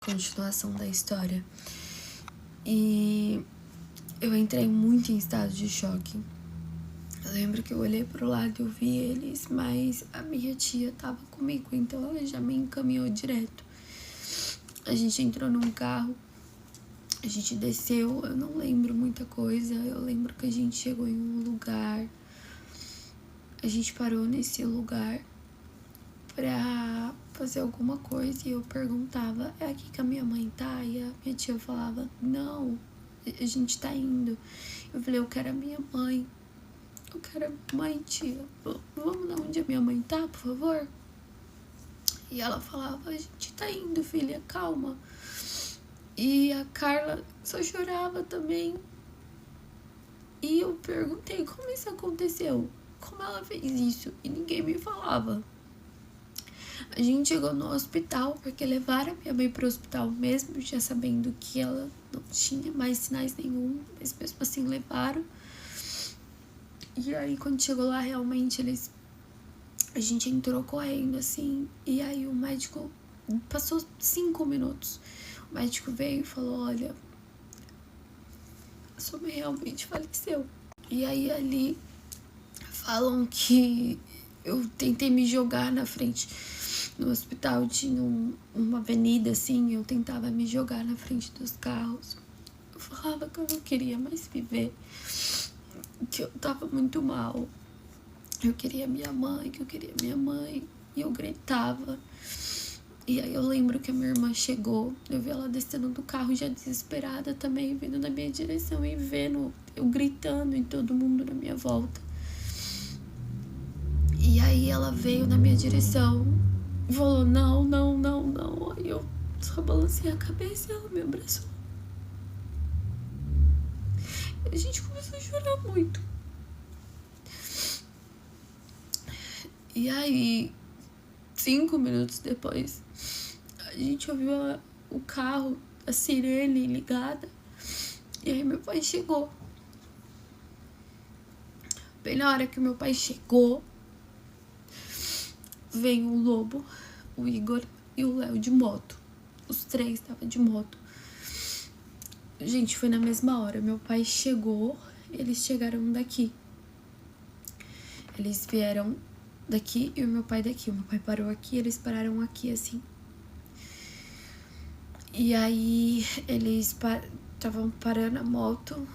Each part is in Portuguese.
continuação da história. E eu entrei muito em estado de choque. Eu lembro que eu olhei pro lado e eu vi eles, mas a minha tia tava comigo, então ela já me encaminhou direto. A gente entrou num carro, a gente desceu, eu não lembro muita coisa. Eu lembro que a gente chegou em um lugar, a gente parou nesse lugar pra fazer alguma coisa e eu perguntava, é aqui que a minha mãe tá? E a minha tia falava, não, a gente tá indo. Eu falei, eu quero a minha mãe. Eu quero a minha mãe, tia. Vamos lá onde a minha mãe tá, por favor? E ela falava, a gente tá indo, filha, calma. E a Carla só chorava também. E eu perguntei, como isso aconteceu? Como ela fez isso? E ninguém me falava. A gente chegou no hospital, porque levaram a minha mãe pro hospital mesmo, já sabendo que ela não tinha mais sinais nenhum, mas mesmo assim levaram. E aí, quando chegou lá, realmente, a gente entrou correndo, assim, e aí o médico, passou 5 minutos, o médico veio e falou, olha, a sua mãe realmente faleceu. E aí, ali, falam que eu tentei me jogar na frente. No hospital tinha uma avenida, assim, eu tentava me jogar na frente dos carros. Eu falava que eu não queria mais viver, que eu tava muito mal. Eu queria minha mãe, que eu queria minha mãe. E eu gritava. E aí eu lembro que a minha irmã chegou. Eu vi ela descendo do carro já desesperada também, vindo na minha direção e vendo eu gritando e todo mundo na minha volta. E aí ela veio na minha direção e falou, não, não, não, não. Aí eu só balancei a cabeça e ela me abraçou. E a gente começou a chorar muito. E aí, 5 minutos depois, a gente ouviu o carro, a sirene ligada. E aí meu pai chegou. Bem na hora que meu pai chegou, veio o Lobo, o Igor e o Léo de moto. Os 3 estavam de moto. Gente, foi na mesma hora. Meu pai chegou, eles chegaram daqui. Eles vieram daqui e o meu pai daqui. O meu pai parou aqui, eles pararam aqui, assim. E aí, eles estavam parando a moto,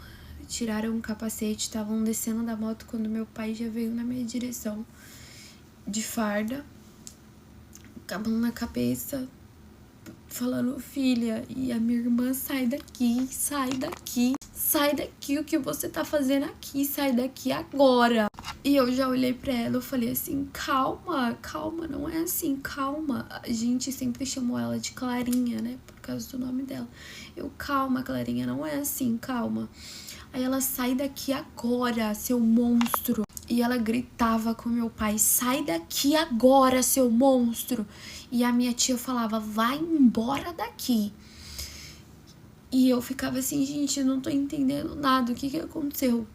tiraram o capacete, estavam descendo da moto quando meu pai já veio na minha direção, de farda, com a mão na cabeça, falando, filha, e a minha irmã, sai daqui, sai daqui. Sai daqui, o que você tá fazendo aqui? Sai daqui agora. E eu já olhei pra ela, eu falei assim, calma, calma, não é assim, calma. A gente sempre chamou ela de Clarinha, né, por causa do nome dela. Eu, calma, Clarinha, não é assim, calma. Aí ela, sai daqui agora, seu monstro. E ela gritava com meu pai, sai daqui agora, seu monstro. E a minha tia falava, vai embora daqui. E eu ficava assim, gente, eu não tô entendendo nada, o que aconteceu?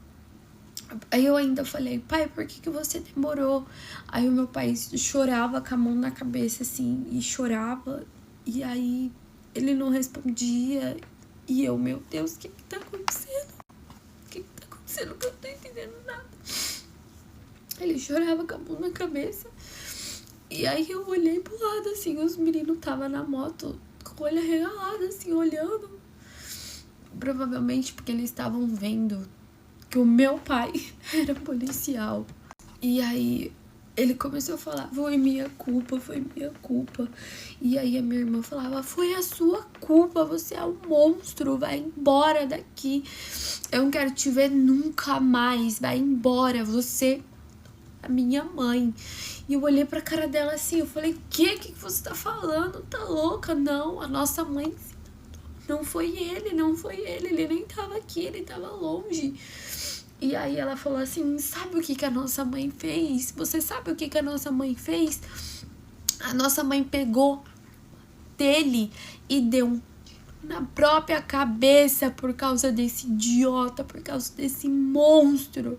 Aí eu ainda falei, pai, por que você demorou? Aí o meu pai chorava com a mão na cabeça, assim, e chorava. E aí ele não respondia. E eu, meu Deus, o que tá acontecendo? O que tá acontecendo que eu não tô entendendo nada? Ele chorava com a mão na cabeça. E aí eu olhei pro lado, assim, os meninos estavam na moto com o olho arregalado, assim, olhando. Provavelmente porque eles estavam vendo que o meu pai era policial. E aí ele começou a falar, foi minha culpa, foi minha culpa. E aí a minha irmã falava, foi a sua culpa, você é um monstro, vai embora daqui. Eu não quero te ver nunca mais, vai embora, você é a minha mãe. E eu olhei pra cara dela assim, eu falei, que você tá falando? Tá louca? Não, a nossa mãe... Não foi ele, ele nem tava aqui, ele tava longe. E aí ela falou assim, sabe o que a nossa mãe fez? Você sabe o que a nossa mãe fez? A nossa mãe pegou dele e deu na própria cabeça por causa desse idiota, por causa desse monstro.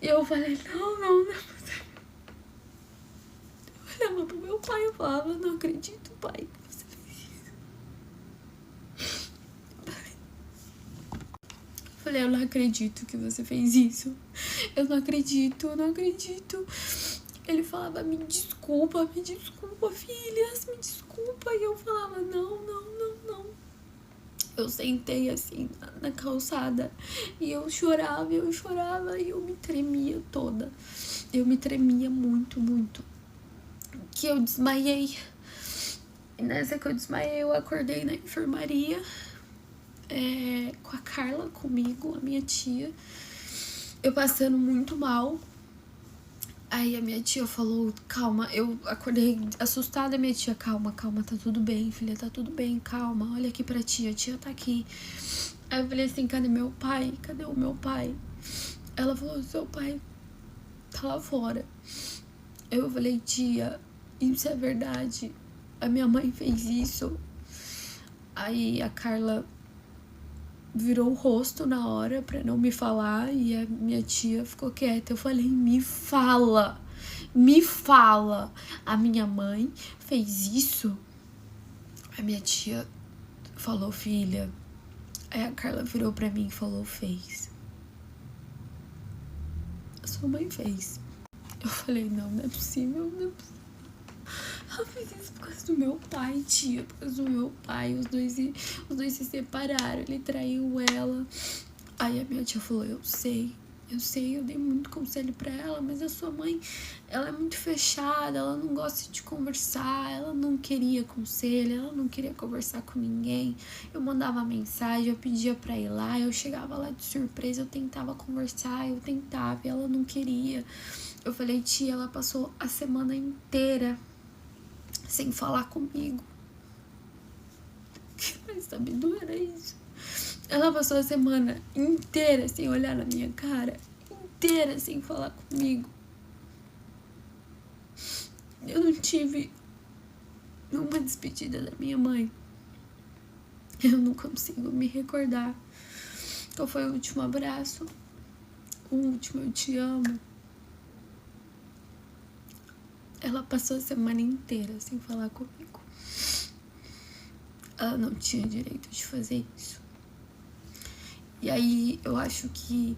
E eu falei, não. Eu olhava pro meu pai, eu falava, não acredito, pai, que você fez isso. falei, eu não acredito que você fez isso. Eu não acredito. Ele falava, me desculpa, filhas, me desculpa. E eu falava, não. Eu sentei assim na calçada e eu chorava e eu me tremia toda. Eu me tremia muito. Que eu desmaiei. E nessa que eu desmaiei, eu acordei na enfermaria com a Carla comigo, a minha tia. Eu passando muito mal. Aí a minha tia falou, calma, eu acordei assustada, minha tia, calma, tá tudo bem, filha, tá tudo bem, calma, olha aqui pra tia, a tia tá aqui. Aí eu falei assim, cadê meu pai? Cadê o meu pai? Ela falou, seu pai tá lá fora. Eu falei, tia, isso é verdade? A minha mãe fez isso? Aí a Carla virou o rosto na hora pra não me falar e a minha tia ficou quieta. Eu falei, me fala, a minha mãe fez isso? A minha tia falou, filha. Aí a Carla virou pra mim e falou, fez. A sua mãe fez. Eu falei, não é possível, Ela fez isso por causa do meu pai, tia, por causa do meu pai. Os dois se separaram, ele traiu ela. Aí a minha tia falou, eu sei, eu dei muito conselho pra ela, mas a sua mãe, ela é muito fechada, ela não gosta de conversar, ela não queria conselho, ela não queria conversar com ninguém. Eu mandava mensagem, eu pedia pra ir lá, eu chegava lá de surpresa, eu tentava conversar, e ela não queria. Eu falei, tia, ela passou a semana inteira sem falar comigo. Mas sabe, não era isso. Ela passou a semana inteira sem olhar na minha cara, inteira sem falar comigo. Eu não tive uma despedida da minha mãe. Eu não consigo me recordar qual foi o último abraço, o último eu te amo. Ela passou a semana inteira sem falar comigo. Ela não tinha direito de fazer isso. E aí eu acho que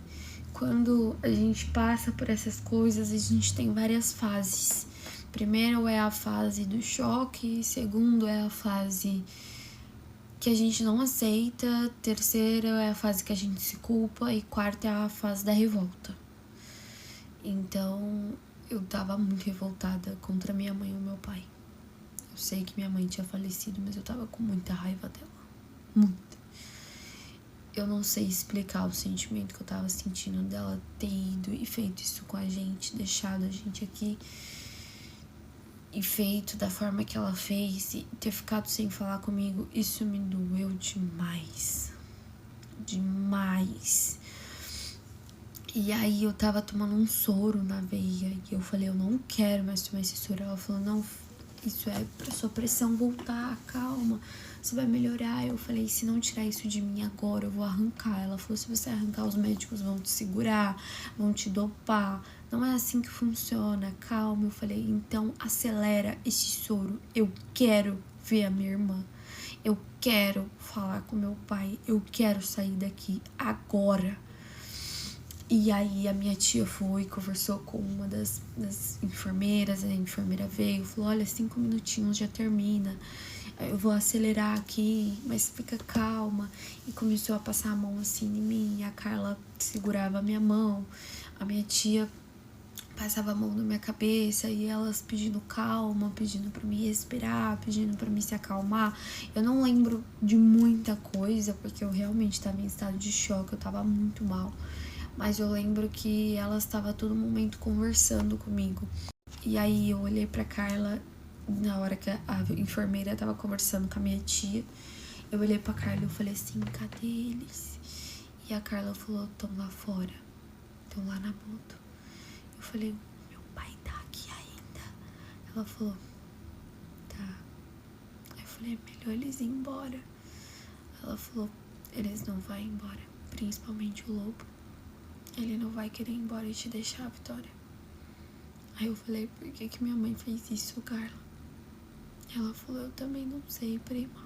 quando a gente passa por essas coisas, a gente tem várias fases. Primeiro é a fase do choque, segundo é a fase que a gente não aceita, terceira é a fase que a gente se culpa e quarta é a fase da revolta. Então eu tava muito revoltada contra minha mãe e o meu pai. Eu sei que minha mãe tinha falecido, mas eu tava com muita raiva dela. Muita. Eu não sei explicar o sentimento que eu tava sentindo dela ter ido e feito isso com a gente, deixado a gente aqui e feito da forma que ela fez e ter ficado sem falar comigo. Isso me doeu demais. E aí eu tava tomando um soro na veia e eu falei, eu não quero mais tomar esse soro. Ela falou, não, isso é pra sua pressão voltar, calma, você vai melhorar. Eu falei, se não tirar isso de mim agora, eu vou arrancar. Ela falou, se você arrancar, os médicos vão te segurar, vão te dopar. Não é assim que funciona, calma. Eu falei, então acelera esse soro. Eu quero ver a minha irmã. Eu quero falar com meu pai. Eu quero sair daqui agora. E aí a minha tia foi e conversou com uma das enfermeiras. A enfermeira veio e falou, olha, 5 minutinhos já termina. Eu vou acelerar aqui, mas fica calma. E começou a passar a mão assim em mim. E a Carla segurava a minha mão. A minha tia passava a mão na minha cabeça e elas pedindo calma, pedindo pra me respirar, pedindo pra me se acalmar. Eu não lembro de muita coisa, porque eu realmente tava em estado de choque, eu tava muito mal. Mas eu lembro que ela estava a todo momento conversando comigo. E aí eu olhei pra Carla, na hora que a enfermeira tava conversando com a minha tia. Eu olhei pra Carla e eu falei assim, cadê eles? E a Carla falou, tão lá fora, tão lá na moto. Eu falei, meu pai tá aqui ainda. Ela falou, tá. Eu falei, é melhor eles ir embora. Ela falou, eles não vão embora, principalmente o Lobo. Ele não vai querer ir embora e te deixar, Vitória. Aí eu falei, por que minha mãe fez isso, Carla? Ela falou, eu também não sei, prima.